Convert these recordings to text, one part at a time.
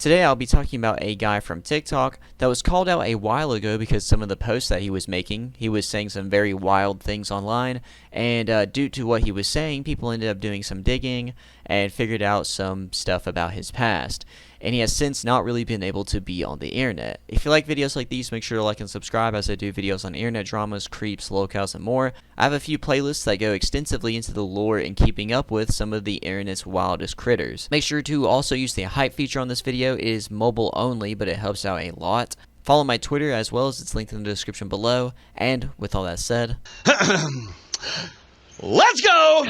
Today I'll be talking about a guy from TikTok that was called out a while ago because some of the posts that he was making, he was saying some very wild things online, and due to what he was saying, people ended up doing some digging and figured out some stuff about his past. And he has since not really been able to be on the internet. If you like videos like these, make sure to like and subscribe as I do videos on internet dramas, creeps, locales, and more. I have a few playlists that go extensively into the lore and keeping up with some of the internet's wildest critters. Make sure to also use the hype feature on this video. It is mobile only, but it helps out a lot. Follow my Twitter as well, as it's linked in the description below. And with all that said, let's go!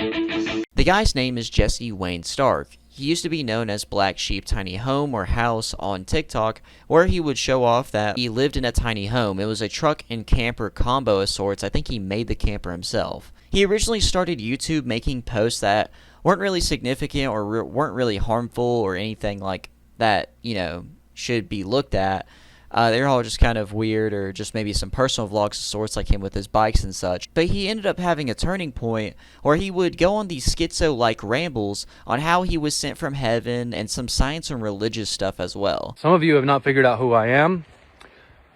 The guy's name is Jesse Wayne Stark. He used to be known as BlackSheepTinyHome or House on TikTok, where he would show off that he lived in a tiny home. It was a truck and camper combo of sorts. I think he made the camper himself. He originally started YouTube making posts that weren't really significant or weren't really harmful or anything like that, should be looked at. They're all just kind of weird, or just maybe some personal vlogs of sorts like him with his bikes and such. But he ended up having a turning point where he would go on these schizo-like rambles on how he was sent from heaven and some science and religious stuff as well. Some of you have not figured out who I am.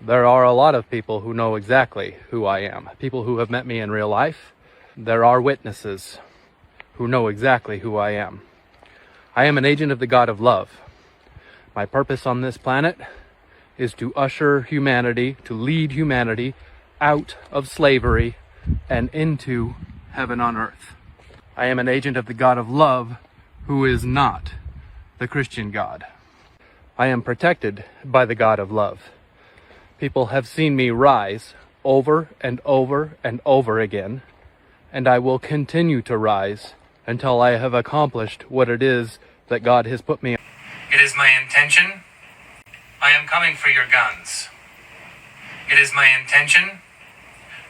There are a lot of people who know exactly who I am. People who have met me in real life. There are witnesses who know exactly who I am. I am an agent of the God of love. My purpose on this planet is to usher humanity, to lead humanity out of slavery and into heaven on earth. I am an agent of the God of love who is not the Christian God. I am protected by the God of love. People have seen me rise over and over and over again, and I will continue to rise until I have accomplished what it is that God has put me on. It is my intention. I am coming for your guns. It is my intention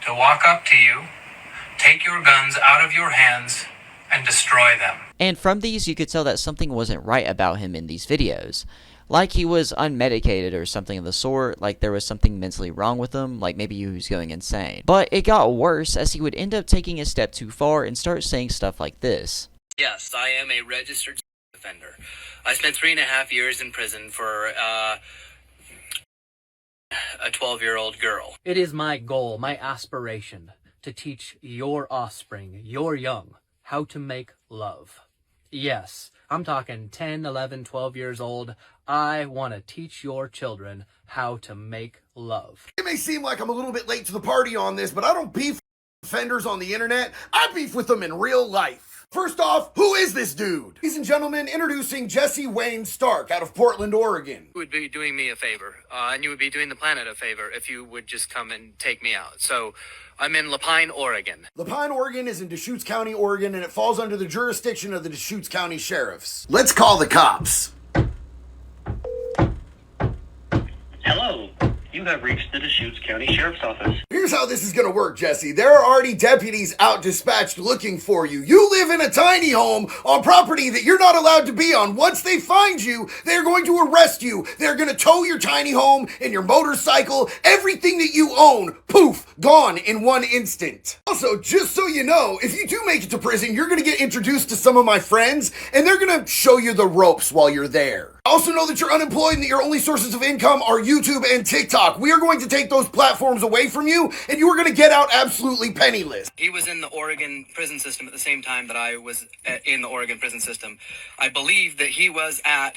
to walk up to you, take your guns out of your hands, and destroy them. And from these, you could tell that something wasn't right about him in these videos. Like he was unmedicated or something of the sort, like there was something mentally wrong with him, like maybe he was going insane. But it got worse as he would end up taking a step too far and start saying stuff like this. Yes, I am a registered offender. I spent 3.5 years in prison for a 12-year-old girl. It is my goal, my aspiration, to teach your offspring, your young, how to make love. Yes, I'm talking 10, 11, 12 years old. I want to teach your children how to make love. It may seem like I'm a little bit late to the party on this, but I don't beef with offenders on the internet. I beef with them in real life. First off, who is this dude? Ladies and gentlemen, introducing Jesse Wayne Stark out of Portland, Oregon. You would be doing me a favor, and you would be doing the planet a favor if you would just come and take me out. So, I'm in Lapine, Oregon. Lapine, Oregon is in Deschutes County, Oregon, and it falls under the jurisdiction of the Deschutes County Sheriffs. Let's call the cops. Hello, you have reached the Deschutes County Sheriff's Office. Here's how this is gonna work, Jesse. There are already deputies out dispatched looking for you. You live in a tiny home on property that you're not allowed to be on. Once they find you, they're going to arrest you. They're gonna tow your tiny home and your motorcycle, everything that you own, poof, gone in one instant. Also, just so you know, if you do make it to prison, you're gonna get introduced to some of my friends, and they're gonna show you the ropes while you're there. Also know that you're unemployed and that your only sources of income are YouTube and TikTok. We are going to take those platforms away from you, and you are going to get out absolutely penniless. He was in the Oregon prison system at the same time that I was in the Oregon prison system. I believe that he was at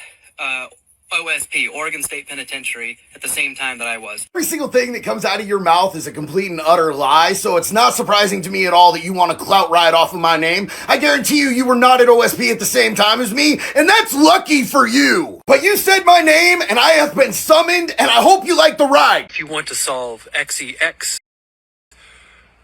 OSP, Oregon State Penitentiary, at the same time that I was. Every single thing that comes out of your mouth is a complete and utter lie, so it's not surprising to me at all that you want to clout ride off of my name. I guarantee you were not at OSP at the same time as me, and that's lucky for you. But you said my name, and I have been summoned, and I hope you like the ride. If you want to solve XEX,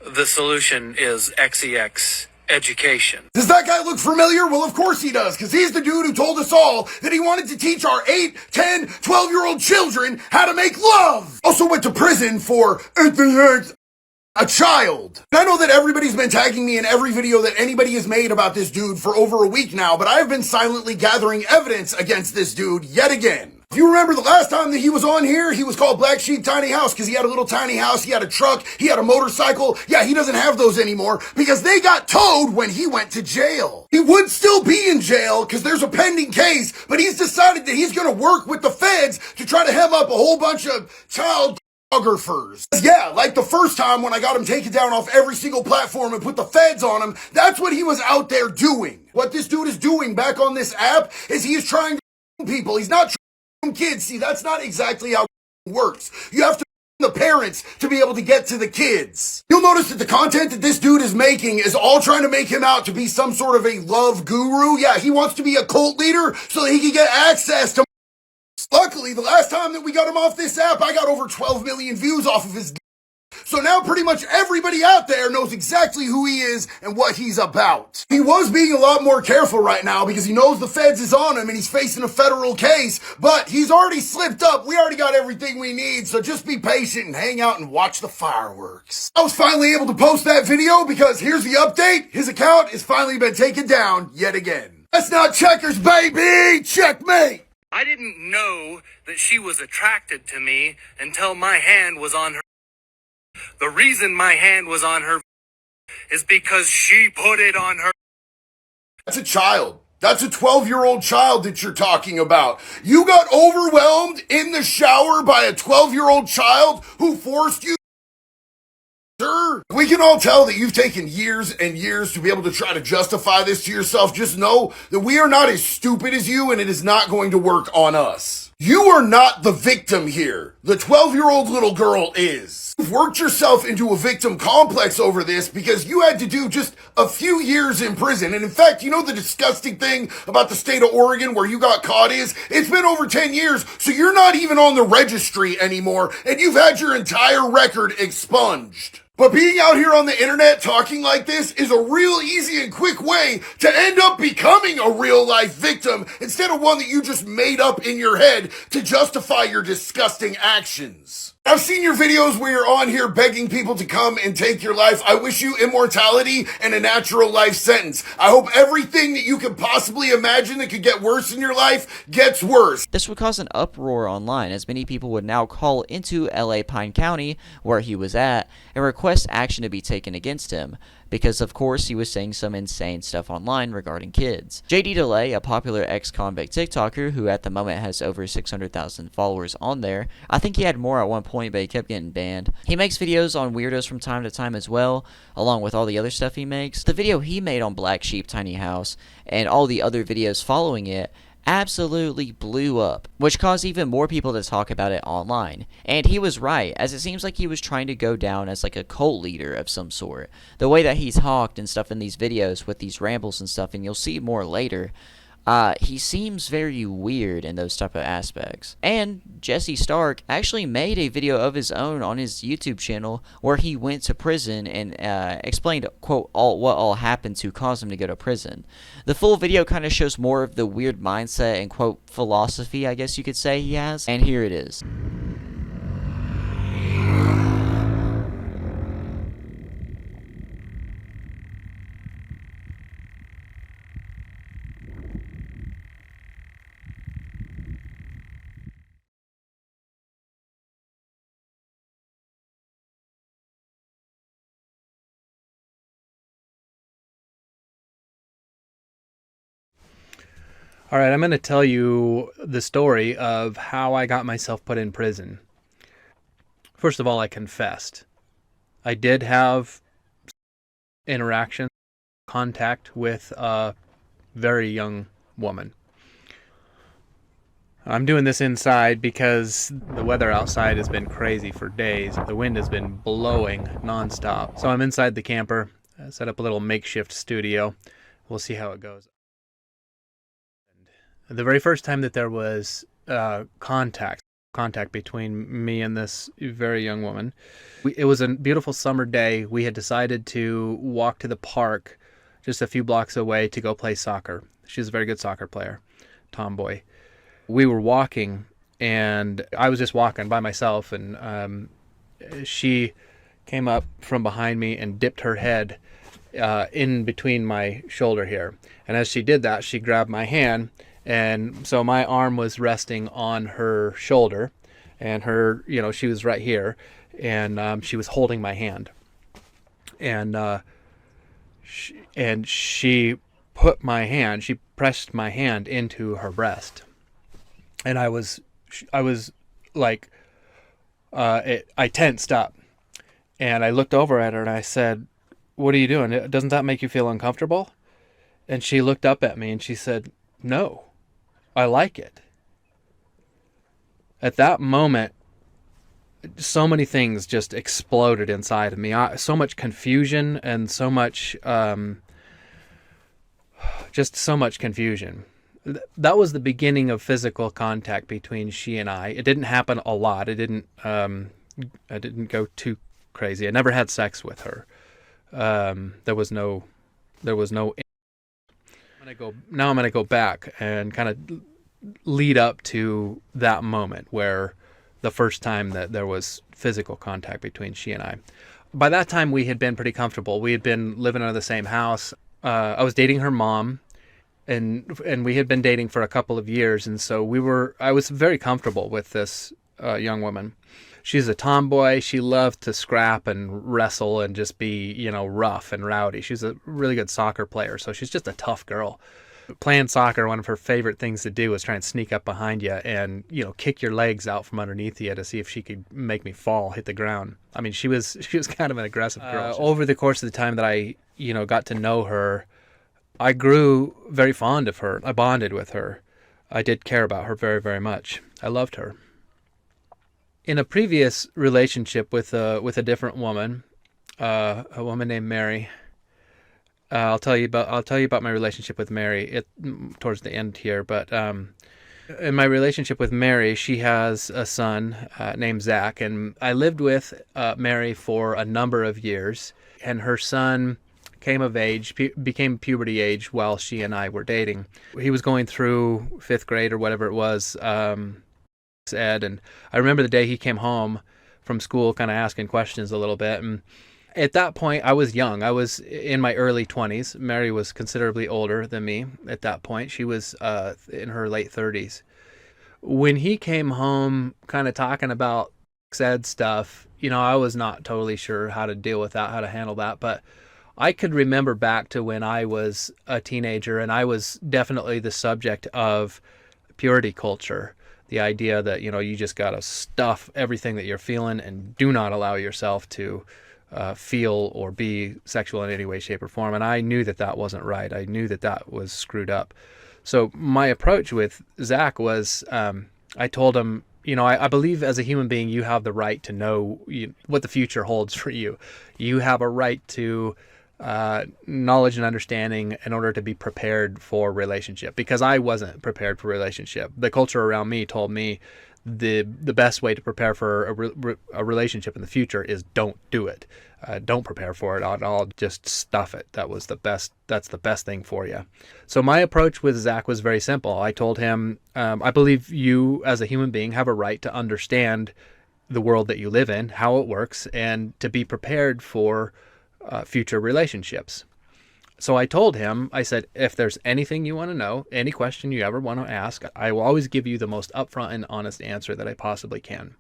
the solution is XEX education. Does that guy look familiar? Well, of course he does, because he's the dude who told us all that he wanted to teach our 8, 10, 12-year-old children how to make love. Also went to prison for a child. I know that everybody's been tagging me in every video that anybody has made about this dude for over a week now, but I have been silently gathering evidence against this dude yet again. If you remember the last time that he was on here, he was called BlackSheepTinyHouse because he had a little tiny house, he had a truck, he had a motorcycle. Yeah, he doesn't have those anymore because they got towed when he went to jail. He would still be in jail because there's a pending case, but he's decided that he's going to work with the feds to try to hem up a whole bunch of child photographers. Yeah, like the first time when I got him taken down off every single platform and put the feds on him, that's what he was out there doing. What this dude is doing back on this app is he is trying to people. He's not trying to kids. See, that's not exactly how it works. You have to the parents to be able to get to the kids. You'll notice that the content that this dude is making is all trying to make him out to be some sort of a love guru. Yeah, he wants to be a cult leader so that he can get access to. Luckily, the last time that we got him off this app, I got over 12 million views off of his. So now pretty much everybody out there knows exactly who he is and what he's about. He was being a lot more careful right now because he knows the feds is on him and he's facing a federal case, but he's already slipped up. We already got everything we need, so just be patient and hang out and watch the fireworks. I was finally able to post that video because here's the update. His account has finally been taken down yet again. That's not checkers, baby! Checkmate! I didn't know that she was attracted to me until my hand was on her. The reason my hand was on her is because she put it on her. That's a child. That's a 12-year-old child that you're talking about. You got overwhelmed in the shower by a 12-year-old child who forced you. Sir, we can all tell that you've taken years and years to be able to try to justify this to yourself. Just know that we are not as stupid as you, and it is not going to work on us. You are not the victim here. The 12-year-old little girl is. You've worked yourself into a victim complex over this because you had to do just a few years in prison. And in fact, you know the disgusting thing about the state of Oregon where you got caught is it's been over 10 years, so you're not even on the registry anymore, and you've had your entire record expunged. But being out here on the internet talking like this is a real easy and quick way to end up becoming a real life victim instead of one that you just made up in your head to justify your disgusting actions. I've seen your videos where you're on here begging people to come and take your life. I wish you immortality and a natural life sentence. I hope everything that you could possibly imagine that could get worse in your life gets worse. This would cause an uproar online, as many people would now call into LA Pine County, where he was at, and request action to be taken against him, because of course he was saying some insane stuff online regarding kids. JD DeLay, a popular ex-convict TikToker who at the moment has over 600,000 followers on there, I think he had more at one point, but he kept getting banned. He makes videos on weirdos from time to time as well, along with all the other stuff he makes. The video he made on BlackSheepTinyHouse and all the other videos following it absolutely blew up, which caused even more people to talk about it online. And he was right, as it seems like he was trying to go down as like a cult leader of some sort. The way that he talked and stuff in these videos with these rambles and stuff, and you'll see more later, he seems very weird in those type of aspects. And Jesse Stark actually made a video of his own on his YouTube channel where he went to prison and explained, quote, what all happened to cause him to go to prison. The full video kind of shows more of the weird mindset and, quote, philosophy, I guess you could say he has. And here it is. All right, I'm going to tell you the story of how I got myself put in prison. First of all, I confessed. I did have interaction, contact with a very young woman. I'm doing this inside because the weather outside has been crazy for days. The wind has been blowing nonstop. So I'm inside the camper, set up a little makeshift studio. We'll see how it goes. The very first time that there was contact between me and this very young woman, it was a beautiful summer day. We had decided to walk to the park just a few blocks away to go play soccer. She's a very good soccer player, tomboy. We were walking, and I was just walking by myself, and she came up from behind me and dipped her head in between my shoulder here. And as she did that, she grabbed my hand. And so my arm was resting on her shoulder, and her, she was right here, and she was holding my hand. And she pressed my hand into her breast. And I was I was like, I tensed up, and I looked over at her and I said, "What are you doing? Doesn't that make you feel uncomfortable?" And she looked up at me and she said, "No, I like it." At that moment, so many things just exploded inside of me. So much confusion and so much, just so much confusion. That was the beginning of physical contact between she and I. It didn't happen a lot. I didn't go too crazy. I never had sex with her. There was no. I'm gonna go back and kind of lead up to that moment where the first time that there was physical contact between she and I. By that time, we had been pretty comfortable. We had been living in the same house. I was dating her mom, and we had been dating for a couple of years, and so I was very comfortable with this young woman. She's a tomboy. She loved to scrap and wrestle and just be, rough and rowdy. She's a really good soccer player, so she's just a tough girl. Playing soccer, one of her favorite things to do was try and sneak up behind you and, kick your legs out from underneath you to see if she could make me fall, hit the ground. I mean, she was kind of an aggressive girl. Over the course of the time that I, got to know her, I grew very fond of her. I bonded with her. I did care about her very, very much. I loved her. In a previous relationship with a different woman, a woman named Mary. I'll tell you about my relationship with Mary towards the end here. But in my relationship with Mary, she has a son named Zach, and I lived with Mary for a number of years. And her son came of age, became puberty age while she and I were dating. He was going through 5th grade or whatever it was, ed, and I remember the day he came home from school, kind of asking questions a little bit, and at that point, I was young. I was in my early 20s. Mary was considerably older than me at that point. She was in her late 30s. When he came home kind of talking about ed stuff, I was not totally sure how to deal with that, how to handle that. But I could remember back to when I was a teenager, and I was definitely the subject of purity culture. The idea that, you just got to stuff everything that you're feeling and do not allow yourself to feel or be sexual in any way, shape, or form. And I knew that wasn't right. I knew that was screwed up. So my approach with Zach was, I told him, I believe as a human being, you have the right to know what the future holds for you. You have a right to knowledge and understanding in order to be prepared for relationship, because I wasn't prepared for relationship. The culture around me told me the best way to prepare for a relationship in the future is don't do it. Don't prepare for it at all. Just stuff it. That's the best thing for you. So my approach with Zach was very simple. I told him, I believe you as a human being have a right to understand the world that you live in, how it works, and to be prepared for future relationships. So I told him, I said, if there's anything you want to know, any question you ever want to ask, I will always give you the most upfront and honest answer that I possibly can.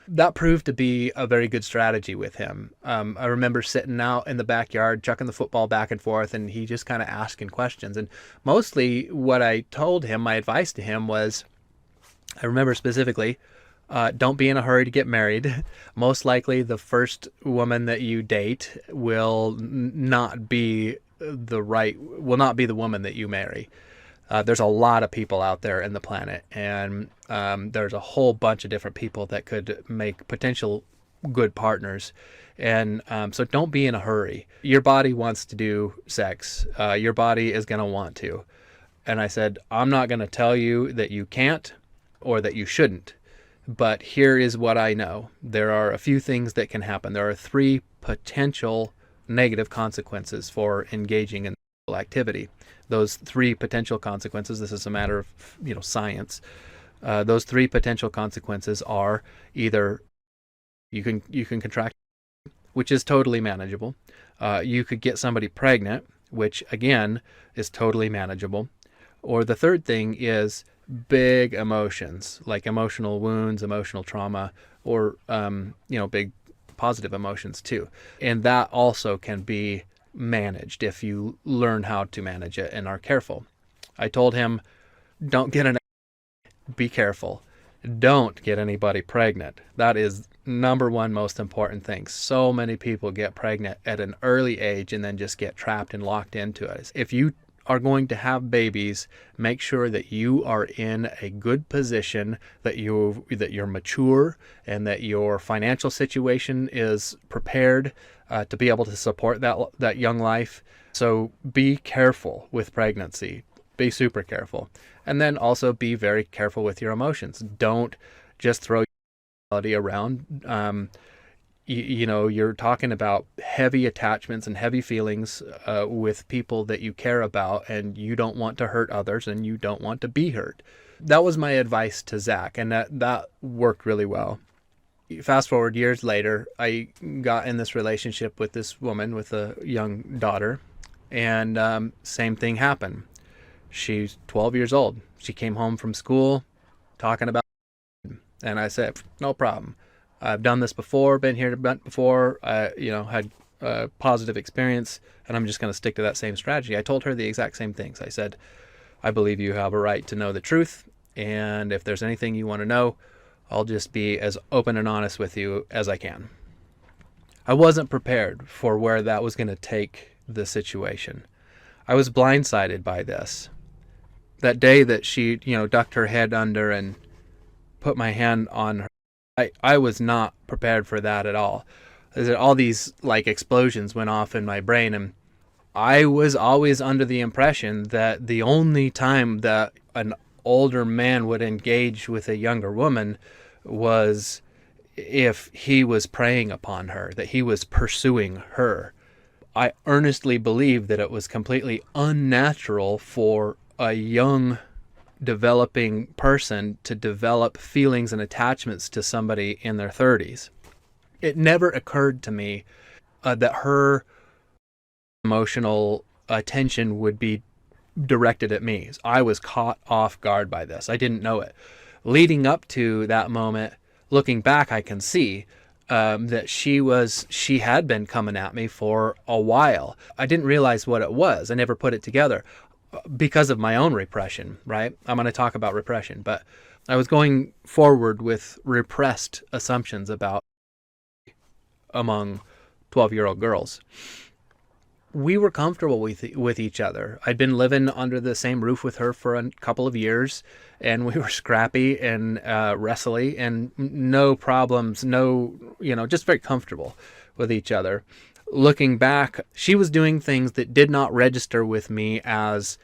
That proved to be a very good strategy with him. I remember sitting out in the backyard, chucking the football back and forth, and he just kind of asking questions. And mostly what I told him, my advice to him was, I remember specifically, don't be in a hurry to get married. Most likely the first woman that you date will not be the woman that you marry. There's a lot of people out there in the planet, and there's a whole bunch of different people that could make potential good partners. And so don't be in a hurry. Your body wants to do sex. Your body is going to want to. And I said, I'm not going to tell you that you can't or that you shouldn't. But here is what I know. There are a few things that can happen. There are 3 potential negative consequences for engaging in sexual activity. Those 3 potential consequences, this is a matter of, science. Those 3 potential consequences are either you can contract, which is totally manageable. You could get somebody pregnant, which again is totally manageable. Or the third thing is big emotions, like emotional wounds, emotional trauma, or big positive emotions too. And that also can be managed if you learn how to manage it and are careful. I told him, don't get be careful. Don't get anybody pregnant. That is number one most important thing. So many people get pregnant at an early age and then just get trapped and locked into it. If you are going to have babies, make sure that you are in a good position, that you're mature, and that your financial situation is prepared to be able to support that young life. So be careful with pregnancy. Be super careful. And then also be very careful with your emotions. Don't just throw your around. You're talking about heavy attachments and heavy feelings with people that you care about, and you don't want to hurt others, and you don't want to be hurt. That was my advice to Zach, and that worked really well. Fast forward years later, I got in this relationship with this woman with a young daughter, and same thing happened. She's 12 years old. She came home from school talking about, and I said, no problem. I've done this before, been here before, had a positive experience, and I'm just going to stick to that same strategy. I told her the exact same things. I said, I believe you have a right to know the truth, and if there's anything you want to know, I'll just be as open and honest with you as I can. I wasn't prepared for where that was going to take the situation. I was blindsided by this. That day that she, ducked her head under and put my hand on her, I was not prepared for that at all. All these explosions went off in my brain, and I was always under the impression that the only time that an older man would engage with a younger woman was if he was preying upon her, that he was pursuing her. I earnestly believe that it was completely unnatural for a young developing person to develop feelings and attachments to somebody in their 30s. It never occurred to me that her emotional attention would be directed at me. I was caught off guard by this. I didn't know it. Leading up to that moment, looking back, I can see that she had been coming at me for a while. I didn't realize what it was. I never put it together because of my own repression, right? I'm going to talk about repression, but I was going forward with repressed assumptions about among 12-year-old girls. We were comfortable with each other. I'd been living under the same roof with her for a couple of years, and we were scrappy and wrestly, and no problems, just very comfortable with each other. Looking back, she was doing things that did not register with me as,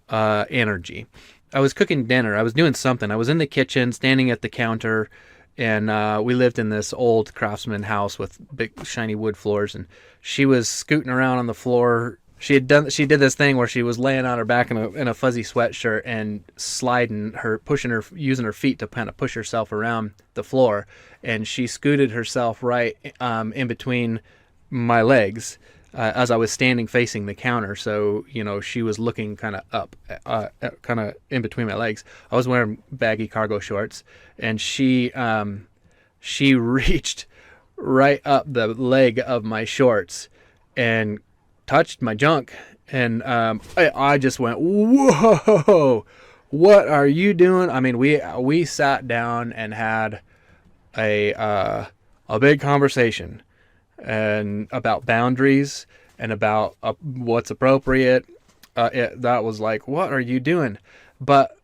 energy. I was cooking dinner. I was doing something. I was in the kitchen, standing at the counter, and we lived in this old craftsman house with big shiny wood floors, and she was scooting around on the floor. She did this thing where she was laying on her back in a fuzzy sweatshirt and using her feet to kind of push herself around the floor, and she scooted herself right in between my legs as I was standing facing the counter. So she was looking kind of up, kind of in between my legs. I was wearing baggy cargo shorts, and she reached right up the leg of my shorts and touched my junk, and I just went, whoa, what are you doing? I mean, we sat down and had a big conversation and about boundaries and about what's appropriate. That was like, what are you doing? But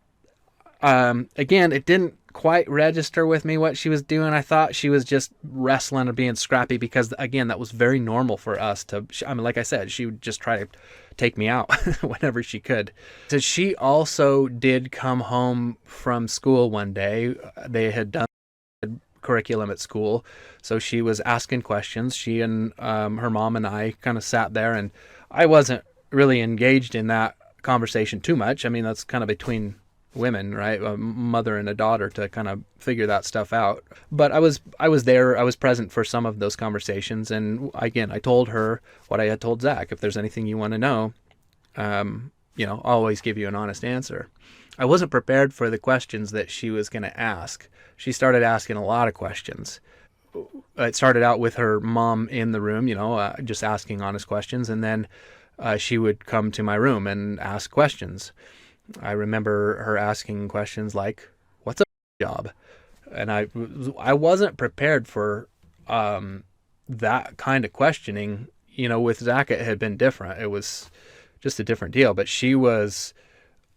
again, it didn't quite register with me what she was doing. I thought she was just wrestling or being scrappy because, again, that was very normal for us to, like I said, she would just try to take me out whenever she could. So she also did come home from school one day. They had done curriculum at school, so she was asking questions. She and her mom and I kind of sat there, and I wasn't really engaged in that conversation too much. I mean, that's kind of between women, right? A mother and a daughter to kind of figure that stuff out. But I was there. I was present for some of those conversations. And again, I told her what I had told Zach. If there's anything you want to know, I'll always give you an honest answer. I wasn't prepared for the questions that she was going to ask. She started asking a lot of questions. It started out with her mom in the room, just asking honest questions. And then she would come to my room and ask questions. I remember her asking questions like, job. And I wasn't prepared for that kind of questioning. With Zach, it had been different. It was just a different deal. But she was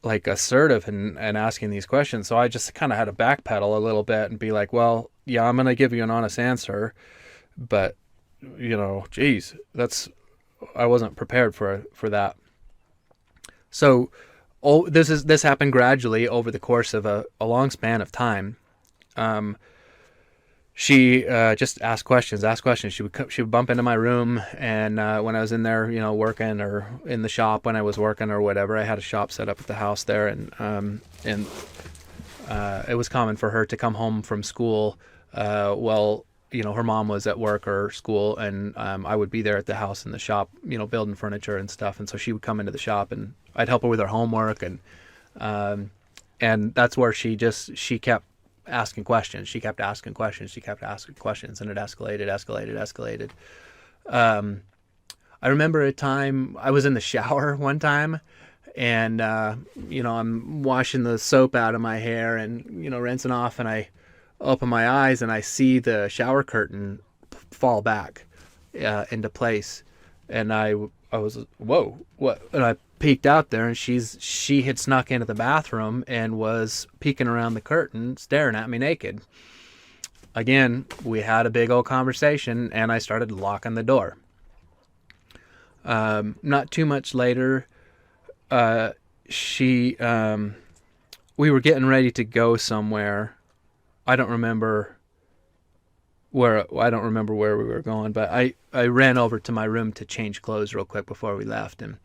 like assertive and asking these questions. So I just kind of had to backpedal a little bit and be like, well, yeah, I'm going to give you an honest answer. But, geez, I wasn't prepared for that. So this happened gradually over the course of a long span of time. She just asked questions. She would bump into my room, and when I was in there, working, or in the shop when I was working or whatever, I had a shop set up at the house there, and it was common for her to come home from school. Her mom was at work or school, and I would be there at the house in the shop, building furniture and stuff. And so she would come into the shop, and I'd help her with her homework, and that's where she kept asking questions. She kept asking questions, and it escalated. I remember a time I was in the shower one time, and I'm washing the soap out of my hair and rinsing off, and I open my eyes and I see the shower curtain fall back into place, and I was, whoa, what? And I peeked out there, and she had snuck into the bathroom and was peeking around the curtain, staring at me naked. Again, we had a big old conversation, and I started locking the door. Not too much later, we were getting ready to go somewhere. I don't remember where we were going, but I ran over to my room to change clothes real quick before we left, and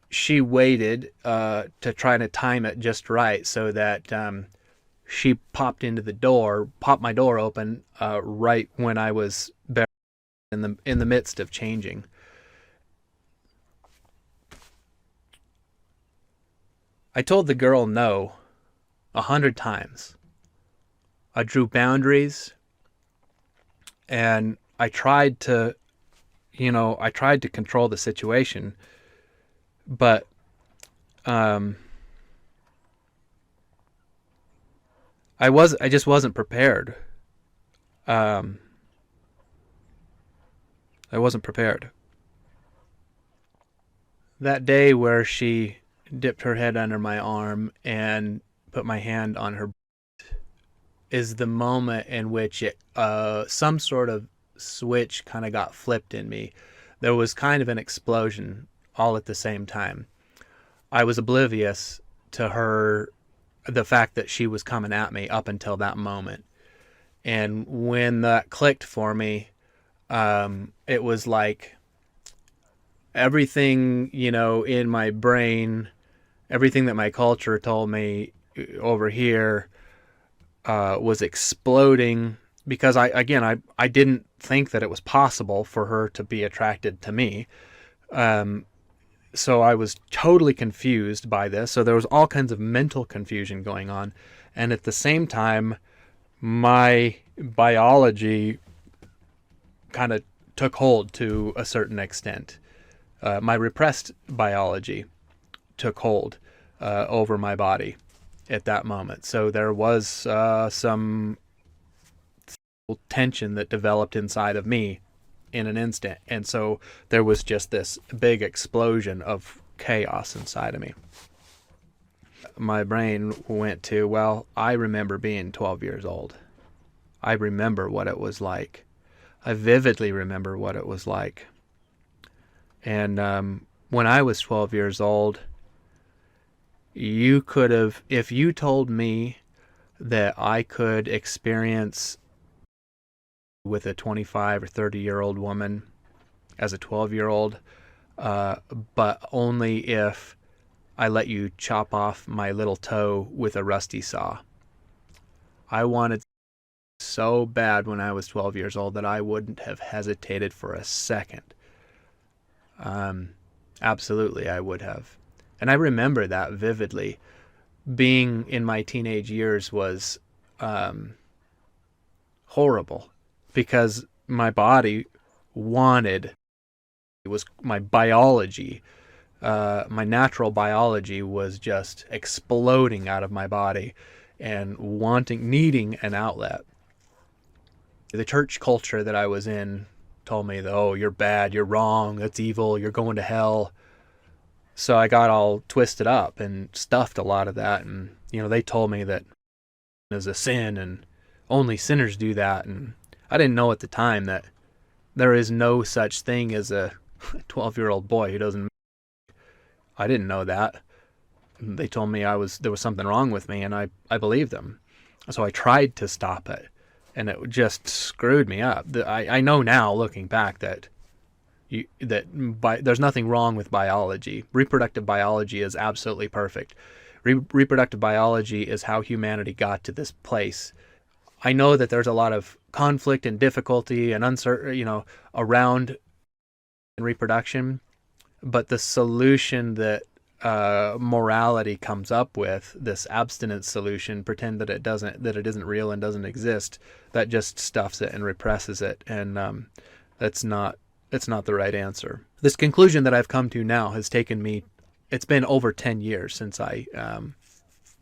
she waited to try to time it just right so that she popped my door open right when I was in the midst of changing. I told the girl no 100 times. I drew boundaries, and I tried to control the situation, but I just wasn't prepared. I wasn't prepared. That day where she dipped her head under my arm and put my hand on her is the moment in which some sort of switch kind of got flipped in me. There was kind of an explosion all at the same time. I was oblivious to the fact that she was coming at me up until that moment. And when that clicked for me, it was like everything, in my brain, everything that my culture told me over here was exploding, because I didn't think that it was possible for her to be attracted to me. So I was totally confused by this. So there was all kinds of mental confusion going on. And at the same time, my biology kind of took hold to a certain extent. My repressed biology took hold over my body at that moment. So there was some tension that developed inside of me in an instant. And so there was just this big explosion of chaos inside of me. My brain went to, well, I remember being 12 years old. I remember what it was like. I vividly remember what it was like. And when I was 12 years old, you could have, if you told me that I could experience with a 25 or 30-year-old woman as a 12-year-old, but only if I let you chop off my little toe with a rusty saw. I wanted so bad when I was 12 years old that I wouldn't have hesitated for a second. Absolutely, I would have. And I remember that vividly. Being in my teenage years was horrible, because my body wanted, it was my biology, my natural biology was just exploding out of my body. and needing an outlet. The church culture that I was in told me that, oh, you're bad, you're wrong, that's evil, you're going to hell. So I got all twisted up and stuffed a lot of that. And, they told me that it was a sin and only sinners do that. And I didn't know at the time that there is no such thing as a 12-year-old boy who doesn't. I didn't know that. They told me there was something wrong with me, and I believed them. So I tried to stop it, and it just screwed me up. I know now, looking back, that there's nothing wrong with biology. Reproductive biology is absolutely perfect. Reproductive biology is how humanity got to this place. I know that there's a lot of conflict and difficulty and uncertainty, around reproduction, but the solution that morality comes up with, this abstinence solution, pretend that it isn't real and doesn't exist, that just stuffs it and represses it, and it's not the right answer. This conclusion that I've come to now has taken me, it's been over 10 years since I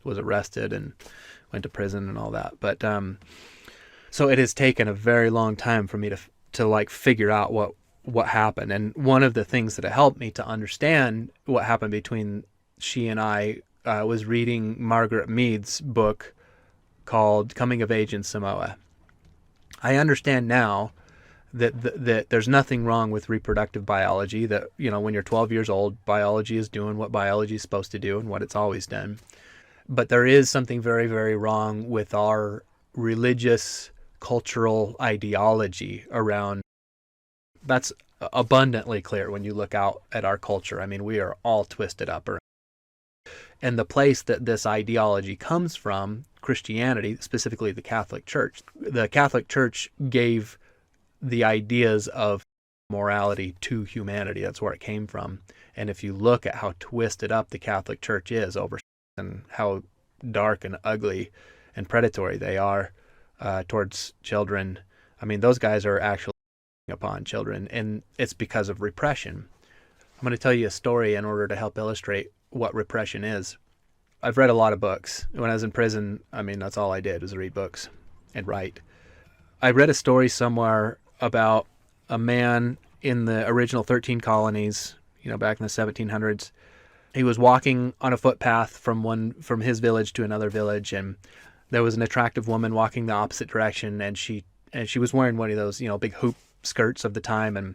was arrested and went to prison and all that, but so it has taken a very long time for me to figure out what happened. And one of the things that helped me to understand what happened between she and I was reading Margaret Mead's book called Coming of Age in Samoa. I understand now that there's nothing wrong with reproductive biology, that, when you're 12 years old, biology is doing what biology is supposed to do and what it's always done. But there is something very, very wrong with our religious, cultural ideology around. That's abundantly clear when you look out at our culture. I mean, we are all twisted up. And the place that this ideology comes from, Christianity, specifically the Catholic Church. The Catholic Church gave the ideas of morality to humanity. That's where it came from. And if you look at how twisted up the Catholic Church is over and how dark and ugly and predatory they are towards children, I mean, those guys are actually upon children, and it's because of repression. I'm going to tell you a story in order to help illustrate what repression is. I've read a lot of books. When I was in prison, I mean, that's all I did was read books and write. I read a story somewhere about a man in the original 13 colonies, back in the 1700s. He was walking on a footpath from his village to another village, and there was an attractive woman walking the opposite direction, and she was wearing one of those, big hoop skirts of the time, and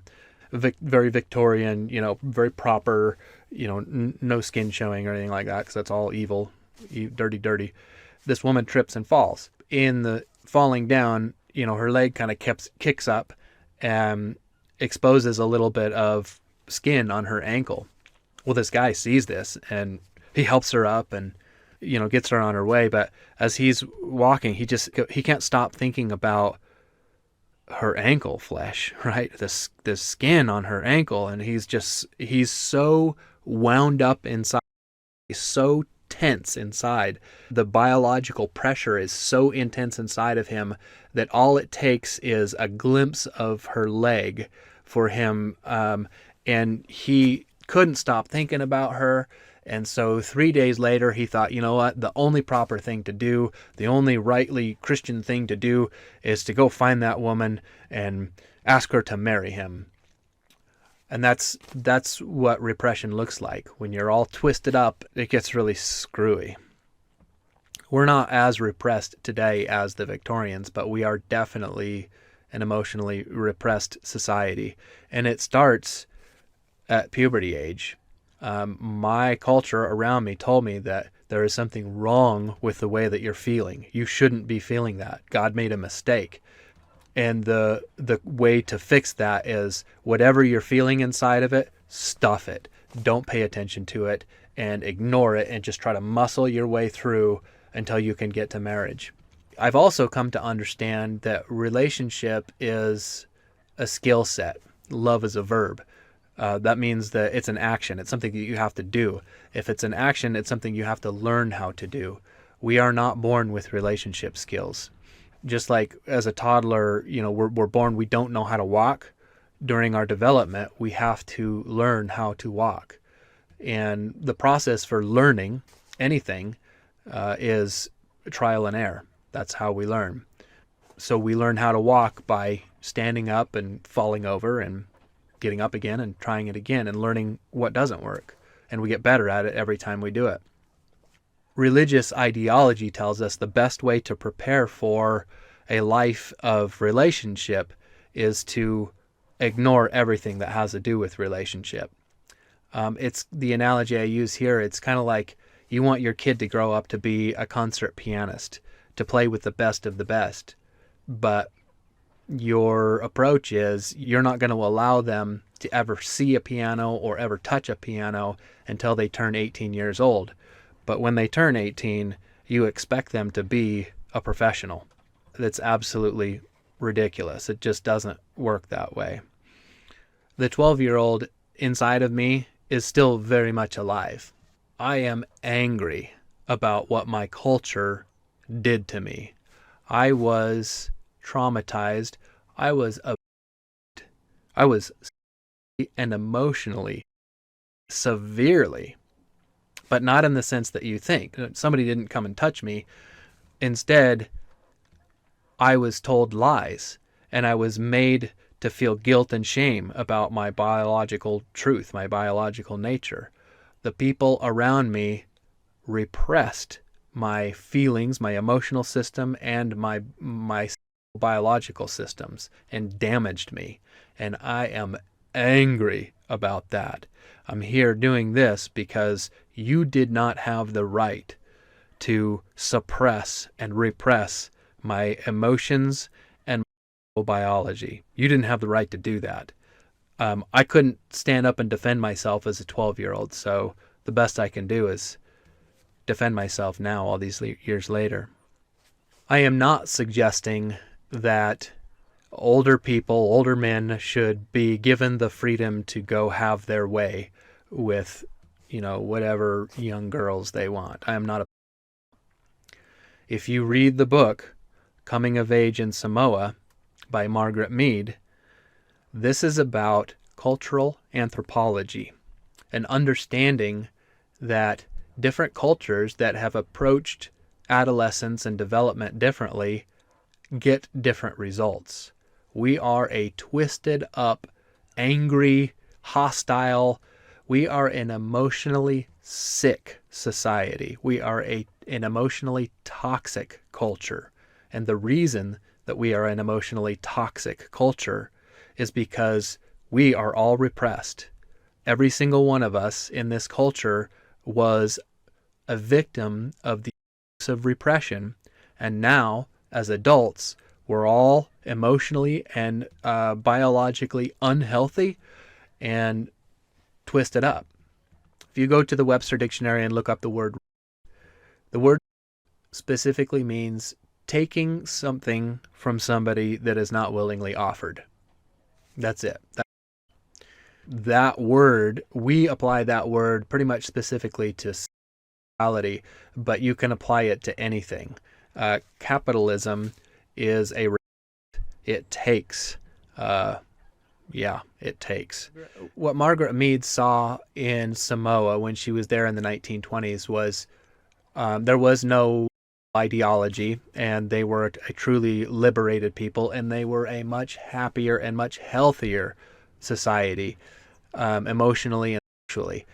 very Victorian, very proper, no skin showing or anything like that, because that's all evil, dirty. This woman trips and falls. In the falling down, her leg kind of kicks up and exposes a little bit of skin on her ankle. Well, this guy sees this and he helps her up and, gets her on her way. But as he's walking, he can't stop thinking about her ankle flesh, right? The skin on her ankle. And he's so wound up inside, he's so tense inside. The biological pressure is so intense inside of him that all it takes is a glimpse of her leg for him. And he couldn't stop thinking about her. And so 3 days later, he thought, you know what, the only proper thing to do, the only rightly Christian thing to do is to go find that woman and ask her to marry him. And that's what repression looks like. When you're all twisted up, it gets really screwy. We're not as repressed today as the Victorians, but we are definitely an emotionally repressed society. And it starts at puberty age. My culture around me told me that there is something wrong with the way that you're feeling. You shouldn't be feeling that. God made a mistake. And the way to fix that is whatever you're feeling inside of it, stuff it. Don't pay attention to it and ignore it and just try to muscle your way through until you can get to marriage. I've also come to understand that relationship is a skill set. Love is a verb. That means that it's an action. It's something that you have to do. If it's an action, it's something you have to learn how to do. We are not born with relationship skills. Just like as a toddler, we're born, we don't know how to walk. During our development, we have to learn how to walk. And the process for learning anything is trial and error. That's how we learn. So we learn how to walk by standing up and falling over and getting up again and trying it again and learning what doesn't work. And we get better at it every time we do it. Religious ideology tells us the best way to prepare for a life of relationship is to ignore everything that has to do with relationship. It's the analogy I use here. It's kind of like you want your kid to grow up to be a concert pianist, to play with the best of the best. But your approach is you're not going to allow them to ever see a piano or ever touch a piano until they turn 18 years old. But when they turn 18, you expect them to be a professional. That's absolutely ridiculous. It just doesn't work that way. The 12-year-old inside of me is still very much alive. I am angry about what my culture did to me. I was traumatized. I was and emotionally, severely, but not in the sense that you think. Somebody didn't come and touch me. Instead, I was told lies, and I was made to feel guilt and shame about my biological truth, my biological nature. The people around me repressed my feelings, my emotional system, and my biological systems, and damaged me. And I am angry about that. I'm here doing this because you did not have the right to suppress and repress my emotions and my biology. You didn't have the right to do that. I couldn't stand up and defend myself as a 12-year-old, so the best I can do is defend myself now, all these years later. I am not suggesting that older people, older men, should be given the freedom to go have their way with, whatever young girls they want. I am not If you read the book Coming of Age in Samoa by Margaret Mead, this is about cultural anthropology, an understanding that different cultures that have approached adolescence and development differently get different results. We are a twisted up, angry, hostile, we are an emotionally sick society. We are an emotionally toxic culture. And the reason that we are an emotionally toxic culture is because we are all repressed. Every single one of us in this culture was a victim of the use of repression. And now, as adults, we're all emotionally and biologically unhealthy and twisted up. If you go to the Webster Dictionary and look up the word specifically means taking something from somebody that is not willingly offered. That's it. That word, we apply that word pretty much specifically to sexuality, but you can apply it to anything. Capitalism is it takes. It takes. What Margaret Mead saw in Samoa when she was there in the 1920s was there was no ideology, and they were a truly liberated people, and they were a much happier and much healthier society, emotionally and sexually.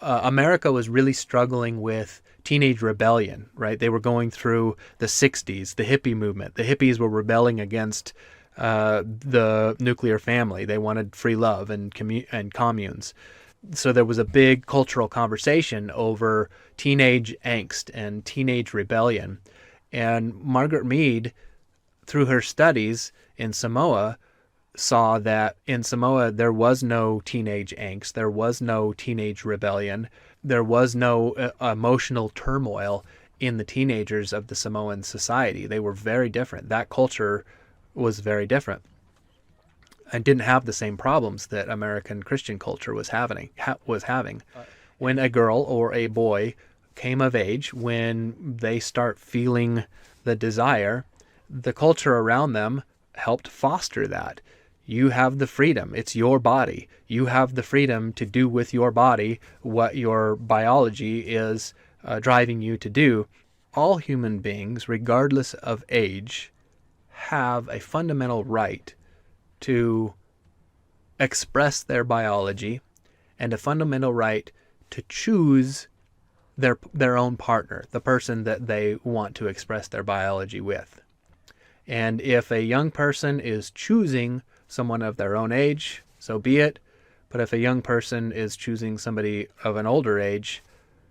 America was really struggling with teenage rebellion, right? They were going through the 60s, the hippie movement. The hippies were rebelling against the nuclear family. They wanted free love and communes. So there was a big cultural conversation over teenage angst and teenage rebellion. And Margaret Mead, through her studies in Samoa, saw that in Samoa there was no teenage angst, there was no teenage rebellion, there was no emotional turmoil in the teenagers of the Samoan society. They were very different. That culture was very different and didn't have the same problems that American Christian culture was having. When a girl or a boy came of age, when they start feeling the desire, the culture around them helped foster that. You have the freedom. It's your body. You have the freedom to do with your body what your biology is driving you to do. all human beings, regardless of age, have a fundamental right to express their biology and a fundamental right to choose their own partner, the person that they want to express their biology with. And if a young person is choosing someone of their own age, so be it. But if a young person is choosing somebody of an older age,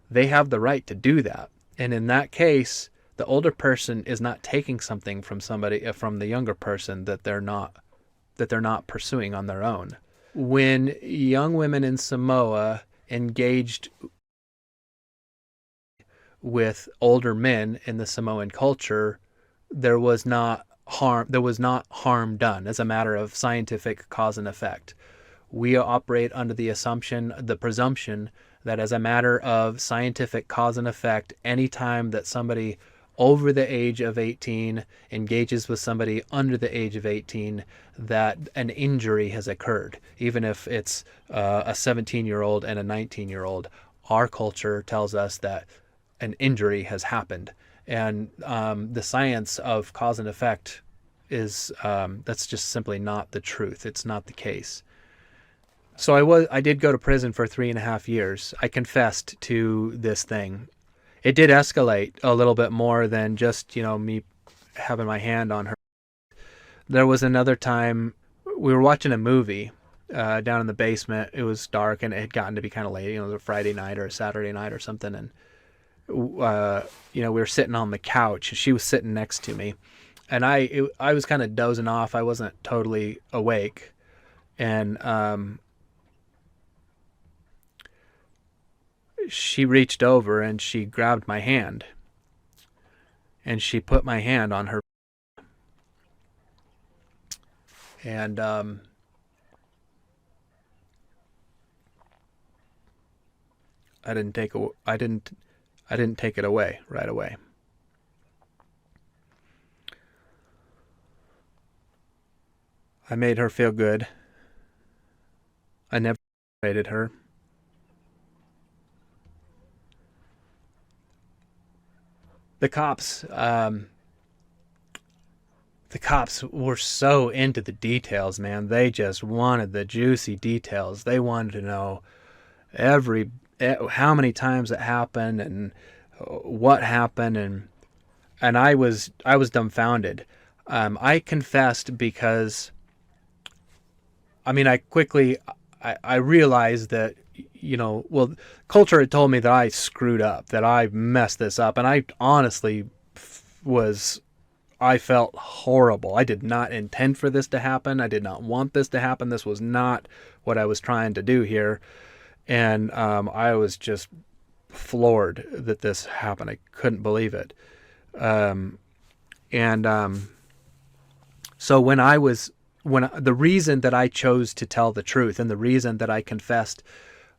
they have the right to do that. And in that case, the older person is not taking something from from the younger person that they're not pursuing on their own. When young women in Samoa engaged with older men in the Samoan culture, there was not harm done as a matter of scientific cause and effect. We operate under the presumption that as a matter of scientific cause and effect, anytime that somebody over the age of 18 engages with somebody under the age of 18, that an injury has occurred, even if it's a 17-year-old and a 19-year-old. Our culture tells us that an injury has happened. And the science of cause and effect that's just simply not the truth. It's not the case. So I did go to prison for 3.5 years. I confessed to this thing. It did escalate a little bit more than just, me having my hand on her. There was another time we were watching a movie down in the basement. It was dark and it had gotten to be kind of late. It was a Friday night or a Saturday night or something. And, we were sitting on the couch and she was sitting next to me. And I was kind of dozing off. I wasn't totally awake. And she reached over and she grabbed my hand. And she put my hand on her. And I didn't take it away right away. I made her feel good. I never rated her. The cops were so into the details, man. They just wanted the juicy details. They wanted to know how many times it happened and what happened, and I was dumbfounded. I confessed because I realized that, culture had told me that I screwed up, that I messed this up, and I honestly I felt horrible. I did not intend for this to happen. I did not want this to happen. This was not what I was trying to do here. And I was just floored that this happened. I couldn't believe it. So when the reason that I chose to tell the truth and the reason that I confessed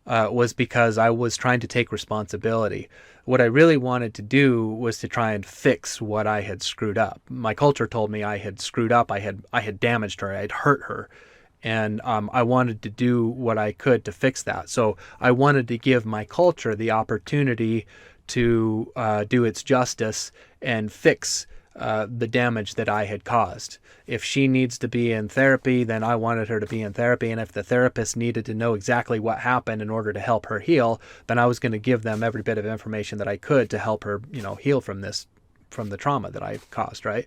was because I was trying to take responsibility. What I really wanted to do was to try and fix what I had screwed up. My culture told me I had screwed up. I had damaged her. I had hurt her. And I wanted to do what I could to fix that. So I wanted to give my culture the opportunity to do its justice and fix the damage that I had caused. If she needs to be in therapy, then I wanted her to be in therapy. And if the therapist needed to know exactly what happened in order to help her heal, then I was going to give them every bit of information that I could to help her, heal from the trauma that I caused, right?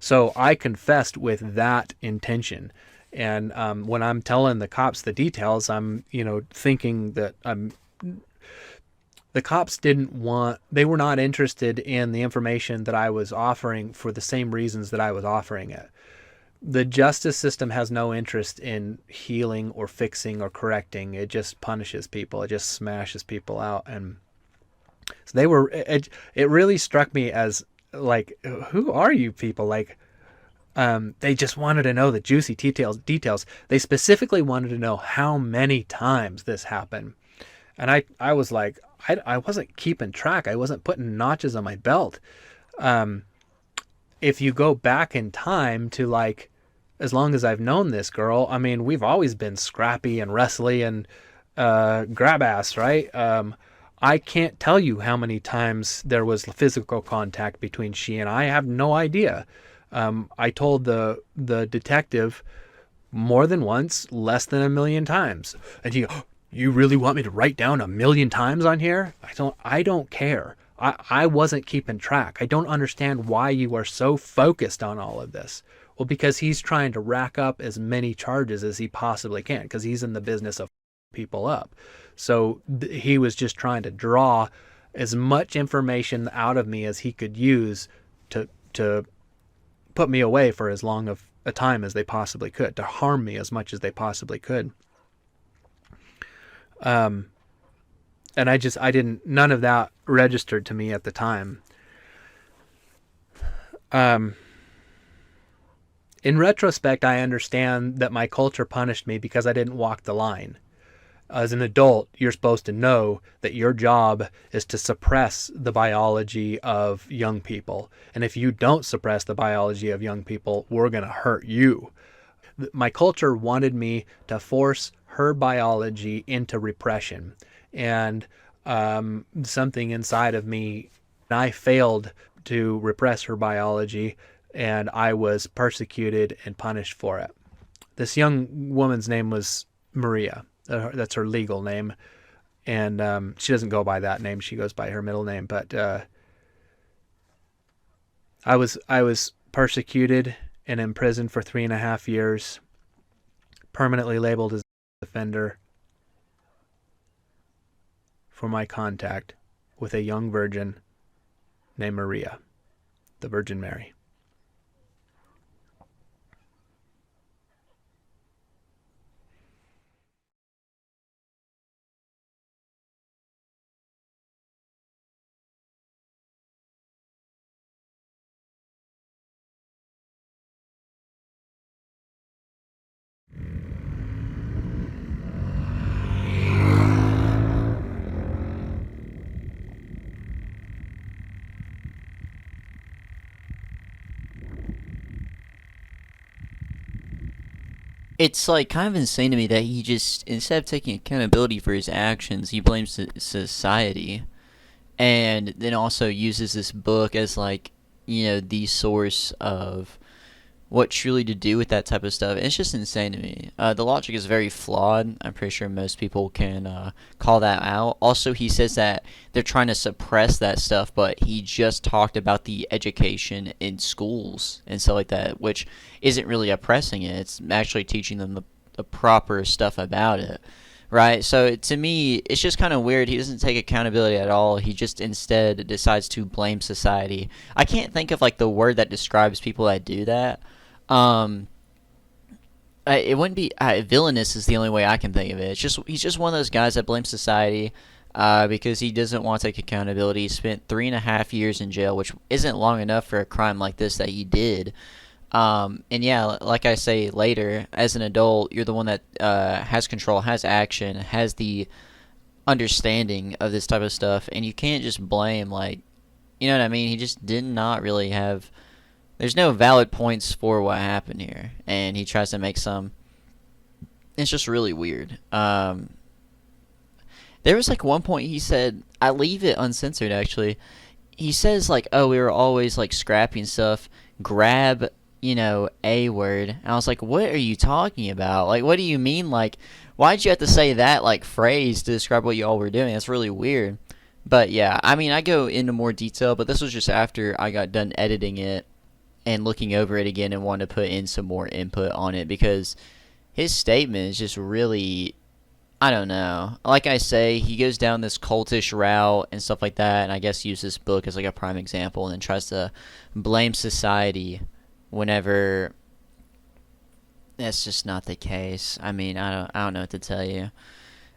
So I confessed with that intention. And when I'm telling the cops the details, I'm, thinking that the cops they were not interested in the information that I was offering for the same reasons that I was offering it. The justice system has no interest in healing or fixing or correcting. It just punishes people. It just smashes people out. And so it really struck me as like, who are you people? Like, they just wanted to know the juicy details. They specifically wanted to know how many times this happened. And I was like, I wasn't keeping track. I wasn't putting notches on my belt. If you go back in time to like, as long as I've known this girl, I mean, we've always been scrappy and wrestly and grab ass, right? I can't tell you how many times there was physical contact between she and I have no idea. I told the detective more than once, less than 1,000,000 times. And he, you really want me to write down 1,000,000 times on here? I don't care. I wasn't keeping track. I don't understand why you are so focused on all of this. Well, because he's trying to rack up as many charges as he possibly can, because he's in the business of people up. So he was just trying to draw as much information out of me as he could use to put me away for as long of a time as they possibly could, to harm me as much as they possibly could. And none of that registered to me at the time. In retrospect, I understand that my culture punished me because I didn't walk the line. As an adult, you're supposed to know that your job is to suppress the biology of young people. And if you don't suppress the biology of young people, we're going to hurt you. My culture wanted me to force her biology into repression. And something inside of me, I failed to repress her biology, and I was persecuted and punished for it. This young woman's name was Maria. That's her legal name, and she doesn't go by that name. She goes by her middle name. But I was persecuted and imprisoned for 3.5 years, permanently labeled as a offender for my contact with a young virgin named Maria, the Virgin Mary. It's like kind of insane to me that he just, instead of taking accountability for his actions, he blames society, and then also uses this book as like, the source of what truly to do with that type of stuff. It's just insane to me. The logic is very flawed. I'm pretty sure most people can call that out. Also, he says that they're trying to suppress that stuff, but he just talked about the education in schools and stuff like that, which isn't really oppressing it. It's actually teaching them the proper stuff about it. Right? So to me, it's just kind of weird. He doesn't take accountability at all. He just instead decides to blame society. I can't think of like the word that describes people that do that. It wouldn't be villainous is the only way I can think of it. He's just one of those guys that blames society because he doesn't want to take accountability. He spent 3.5 years in jail, which isn't long enough for a crime like this that he did. And yeah, like I say later, as an adult, you're the one that has control, has action, has the understanding of this type of stuff, and you can't just blame, like, you know what I mean? He just did not really have... There's no valid points for what happened here, and he tries to make some. It's just really weird. There was like one point he said, I leave it uncensored actually. He says like, oh, we were always like scrapping stuff, grab, a word. And I was like, what are you talking about? Like, what do you mean? Like, why'd you have to say that like phrase to describe what you all were doing? That's really weird. But yeah, I mean, I go into more detail, but this was just after I got done editing it and looking over it again and wanted to put in some more input on it because his statement is just really, I don't know. Like I say, he goes down this cultish route and stuff like that, and I guess use this book as like a prime example and then tries to blame society whenever that's just not the case. I mean, I don't know what to tell you.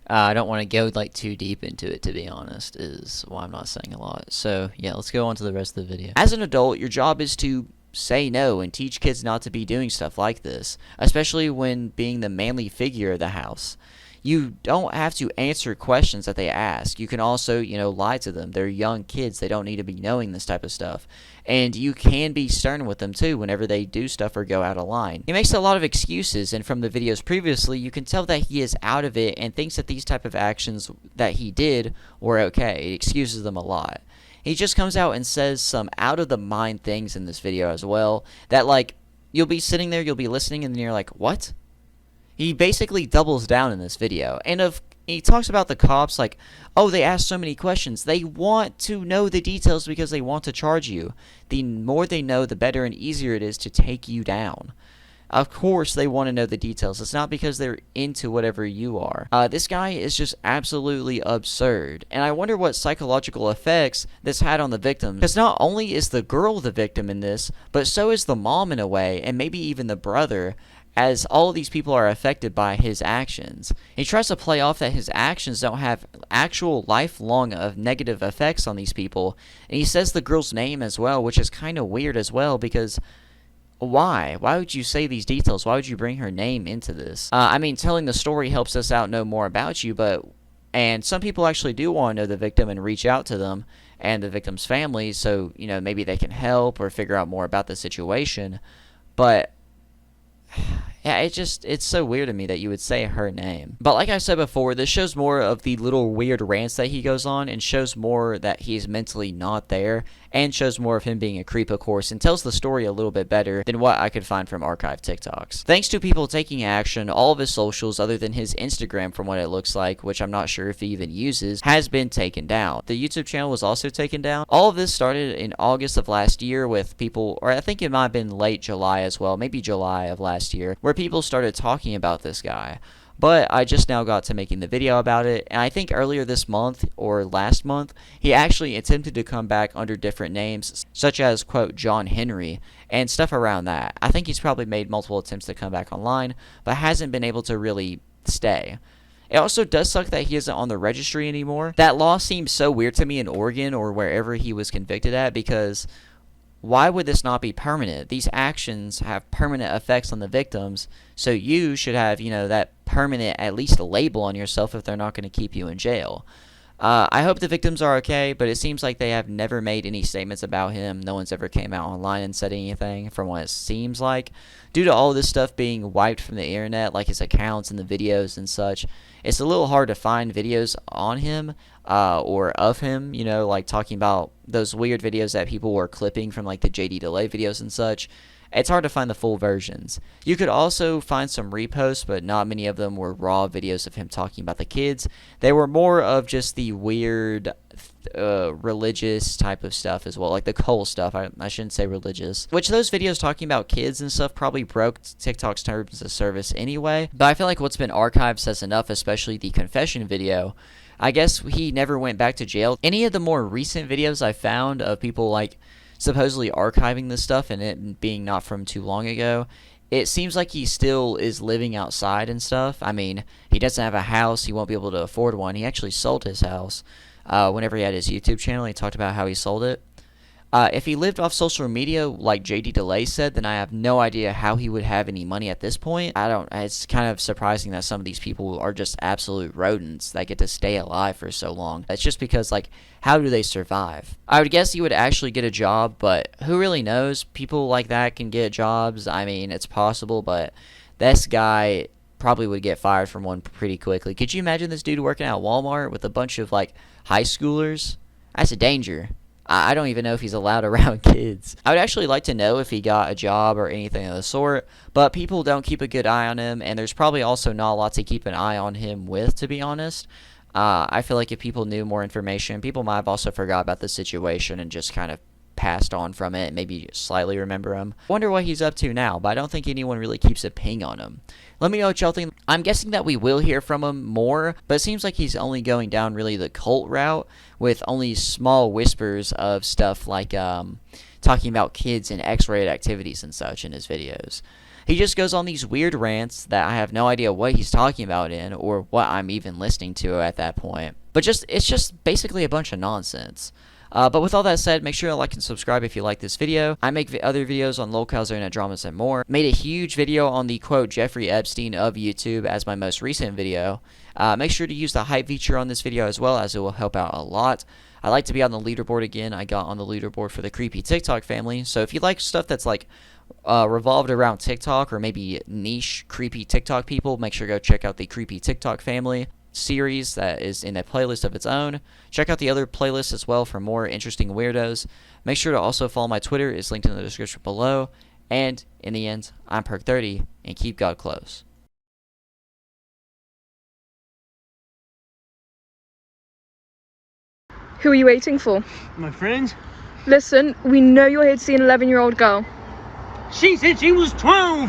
I don't want to go like too deep into it, to be honest, is why I'm not saying a lot. So yeah, let's go on to the rest of the video. As an adult, your job is to say no and teach kids not to be doing stuff like this, especially when being the manly figure of the house. you don't have to answer questions that they ask. You can also, lie to them. They're young kids. They don't need to be knowing this type of stuff. And you can be stern with them too whenever they do stuff or go out of line. He makes a lot of excuses, and from the videos previously, you can tell that he is out of it and thinks that these type of actions that he did were okay. He excuses them a lot. He just comes out and says some out-of-the-mind things in this video as well that, like, you'll be sitting there, you'll be listening, and then you're like, what? He basically doubles down in this video. And he talks about the cops like, oh, they ask so many questions. They want to know the details because they want to charge you. The more they know, the better and easier it is to take you down. Of course they want to know the details. It's not because they're into whatever you are. This guy is just absolutely absurd. And I wonder what psychological effects this had on the victim. Because not only is the girl the victim in this, but so is the mom in a way, and maybe even the brother, as all of these people are affected by his actions. He tries to play off that his actions don't have actual lifelong of negative effects on these people. And he says the girl's name as well, which is kind of weird as well, because why? Why would you say these details? Why would you bring her name into this? I mean, telling the story helps us out know more about you, and some people actually do want to know the victim and reach out to them and the victim's family, so, maybe they can help or figure out more about the situation. But yeah, it's so weird to me that you would say her name. But like I said before, this shows more of the little weird rants that he goes on, and shows more that he's mentally not there, and shows more of him being a creep, of course, and tells the story a little bit better than what I could find from archived TikToks. Thanks to people taking action, all of his socials, other than his Instagram from what it looks like, which I'm not sure if he even uses, has been taken down. The YouTube channel was also taken down. All of this started in August of last year with people, or I think it might have been late July as well, maybe July of last year, where people started talking about this guy. But I just now got to making the video about it, and I think earlier this month or last month, he actually attempted to come back under different names, such as, quote, John Henry, and stuff around that. I think he's probably made multiple attempts to come back online, but hasn't been able to really stay. It also does suck that he isn't on the registry anymore. That law seems so weird to me in Oregon or wherever he was convicted at, because why would this not be permanent? These actions have permanent effects on the victims, so you should have, that permanent, at least a label on yourself if they're not going to keep you in jail. I hope the victims are okay, but it seems like they have never made any statements about him. No one's ever came out online and said anything, from what it seems like. Due to all this stuff being wiped from the internet, like his accounts and the videos and such, it's a little hard to find videos on him, or of him, like talking about those weird videos that people were clipping from like the JD Delay videos and such. It's hard to find the full versions. You could also find some reposts, but not many of them were raw videos of him talking about the kids. They were more of just the weird religious type of stuff as well, like the Cole stuff. I shouldn't say religious, which those videos talking about kids and stuff probably broke TikTok's terms of service anyway. But I feel like what's been archived says enough, especially the confession video. I guess he never went back to jail. Any of the more recent videos I found of people like supposedly archiving this stuff and it being not from too long ago, it seems like he still is living outside and stuff. I mean, he doesn't have a house. He won't be able to afford one. He actually sold his house. Whenever he had his YouTube channel, he talked about how he sold it. If he lived off social media like JD Delay said, then I have no idea how he would have any money at this point. It's kind of surprising that some of these people are just absolute rodents that get to stay alive for so long. It's just because, like, how do they survive? I would guess he would actually get a job, but who really knows? People like that can get jobs. I mean, it's possible, but this guy probably would get fired from one pretty quickly. Could you imagine this dude working at Walmart with a bunch of, like, high schoolers? That's a danger. I don't even know if he's allowed around kids. I would actually like to know if he got a job or anything of the sort, but people don't keep a good eye on him, and there's probably also not a lot to keep an eye on him with, to be honest. I feel like if people knew more information, people might have also forgot about the situation and just kind of passed on from it, maybe slightly remember him. I wonder what he's up to now, but I don't think anyone really keeps a ping on him. Let me know what y'all think. I'm guessing that we will hear from him more, but it seems like he's only going down really the cult route with only small whispers of stuff like talking about kids and X-rated activities and such in his videos. He just goes on these weird rants that I have no idea what he's talking about in or what I'm even listening to at that point. But it's just basically a bunch of nonsense. But with all that said, make sure to like and subscribe if you like this video. I make other videos on locales, internet dramas, and more. Made a huge video on the quote Jeffrey Epstein of YouTube as my most recent video. Make sure to use the hype feature on this video as well, as it will help out a lot. I like to be on the leaderboard again. I got on the leaderboard for the creepy TikTok family. So if you like stuff that's like revolved around TikTok or maybe niche creepy TikTok people, make sure to go check out the creepy TikTok family series that is in a playlist of its own. Check out the other playlists as well for more interesting weirdos. Make sure to also follow my Twitter. It's linked in the description below. And in the end, I'm PERK30, and keep God close. Who are you waiting for? My friends? Listen, we know you're here to see an 11-year-old girl. She said she was 12!